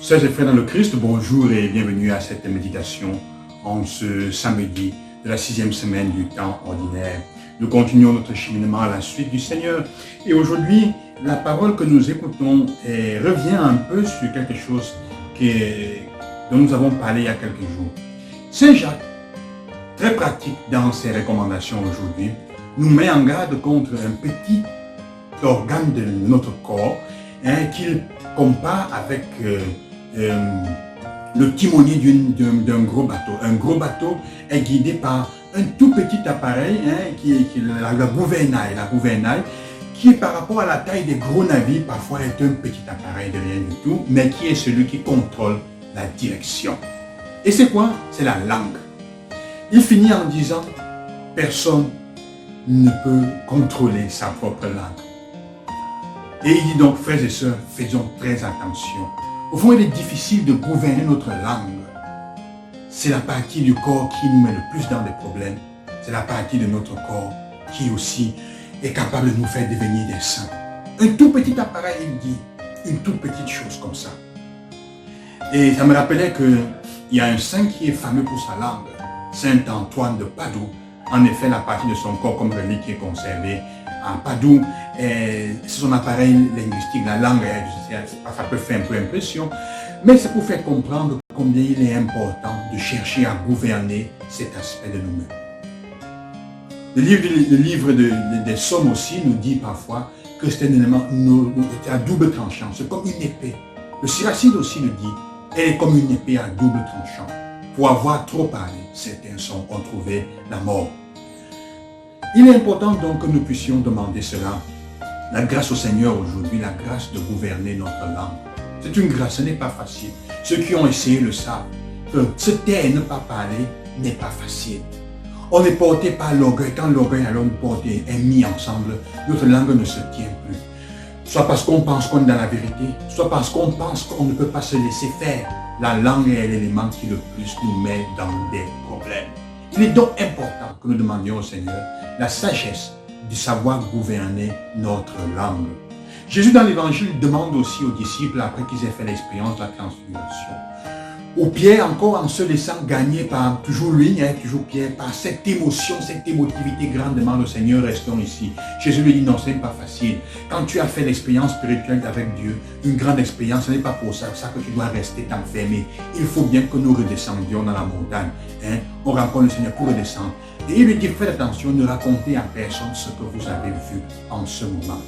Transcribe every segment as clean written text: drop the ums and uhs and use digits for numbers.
Sœurs et frères dans le Christ, bonjour et bienvenue à cette méditation en ce samedi de la 6e semaine du temps ordinaire. Nous continuons notre cheminement à la suite du Seigneur et aujourd'hui, la parole que nous écoutons revient un peu sur quelque chose dont nous avons parlé il y a quelques jours. Saint Jacques, très pratique dans ses recommandations aujourd'hui, nous met en garde contre un petit organe de notre corps qu'il compare avec le timonier d'un gros bateau. Un gros bateau est guidé par un tout petit appareil qui est la gouvernail. La gouvernail qui par rapport à la taille des gros navires parfois est un petit appareil de rien du tout, mais qui est celui qui contrôle la direction. Et c'est quoi? C'est la langue. Il finit en disant, personne ne peut contrôler sa propre langue. Et il dit donc, frères et sœurs, faisons très attention. Au fond, il est difficile de gouverner notre langue. C'est la partie du corps qui nous met le plus dans des problèmes. C'est la partie de notre corps qui aussi est capable de nous faire devenir des saints. Un tout petit appareil, il dit, une toute petite chose comme ça. Et ça me rappelait qu'il y a un saint qui est fameux pour sa langue, Saint Antoine de Padoue. En effet, la partie de son corps comme relique qui est conservée à Padoue, c'est son appareil linguistique, la langue, ça peut faire un peu impression, mais c'est pour faire comprendre combien il est important de chercher à gouverner cet aspect de nous-mêmes. Le livre des Psaumes aussi nous dit parfois que c'est un élément à double tranchant, c'est comme une épée. Le Siracide aussi le dit, elle est comme une épée à double tranchant. Pour avoir trop parlé, certains ont trouvé la mort. Il est important donc que nous puissions demander cela. La grâce au Seigneur aujourd'hui, la grâce de gouverner notre langue. C'est une grâce, ce n'est pas facile. Ceux qui ont essayé le savent. Que se taire et ne pas parler n'est pas facile. On est porté par l'orgueil. Quand l'orgueil alors nous porte est mis ensemble, notre langue ne se tient plus. Soit parce qu'on pense qu'on est dans la vérité, soit parce qu'on pense qu'on ne peut pas se laisser faire. La langue est l'élément qui le plus nous met dans des problèmes. Il est donc important que nous demandions au Seigneur la sagesse de savoir gouverner notre langue. Jésus dans l'évangile demande aussi aux disciples, après qu'ils aient fait l'expérience de la transfiguration, ou Pierre encore en se laissant gagner par toujours lui, toujours Pierre, par cette émotion, cette émotivité grande, demande au Seigneur, restons ici. Jésus lui dit non, ce n'est pas facile. Quand tu as fait l'expérience spirituelle avec Dieu, une grande expérience, ce n'est pas pour ça que tu dois rester t'enfermer. Il faut bien que nous redescendions dans la montagne. On rencontre le Seigneur pour redescendre. Et il lui dit, faites attention, ne racontez à personne ce que vous avez vu en ce moment.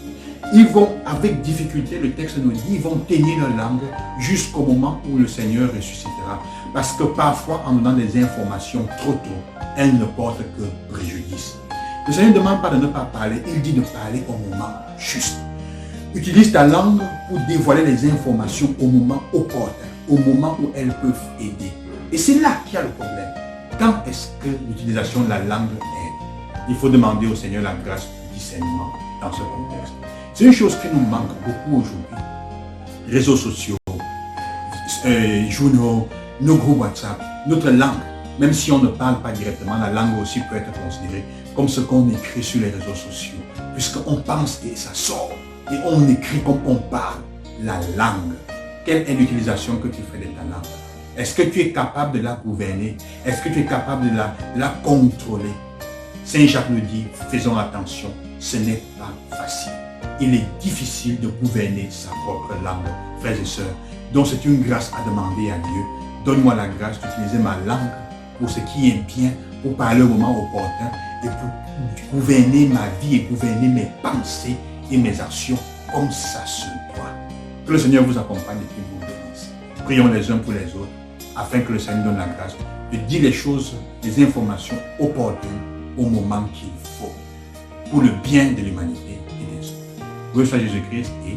Ils vont, avec difficulté, le texte nous dit, ils vont tenir leur langue jusqu'au moment où le Seigneur ressuscitera. Parce que parfois, en donnant des informations trop tôt, elles ne portent que préjudice. Le Seigneur ne demande pas de ne pas parler, il dit de parler au moment juste. Utilise ta langue pour dévoiler les informations au moment opportun, au moment où elles peuvent aider. Et c'est là qu'il y a le problème. Quand est-ce que l'utilisation de la langue aide? Il faut demander au Seigneur la grâce du discernement dans ce contexte. C'est une chose qui nous manque beaucoup aujourd'hui. Réseaux sociaux, journaux, nos groupes WhatsApp, notre langue, même si on ne parle pas directement, la langue aussi peut être considérée comme ce qu'on écrit sur les réseaux sociaux. Puisqu'on pense et ça sort, et on écrit comme on parle. La langue, quelle est l'utilisation que tu fais de ta langue? Est-ce que tu es capable de la gouverner? Est-ce que tu es capable de la contrôler? Saint Jacques nous dit, faisons attention, ce n'est pas facile. Il est difficile de gouverner sa propre langue, frères et sœurs. Donc c'est une grâce à demander à Dieu. Donne-moi la grâce d'utiliser ma langue pour ce qui est bien, pour parler au moment opportun et pour gouverner ma vie et gouverner mes pensées et mes actions comme ça se doit. Que le Seigneur vous accompagne et qu'il vous bénisse. Prions les uns pour les autres afin que le Seigneur donne la grâce de dire les choses, les informations opportunes au moment qu'il faut pour le bien de l'humanité et des autres. Gloire à Jésus-Christ et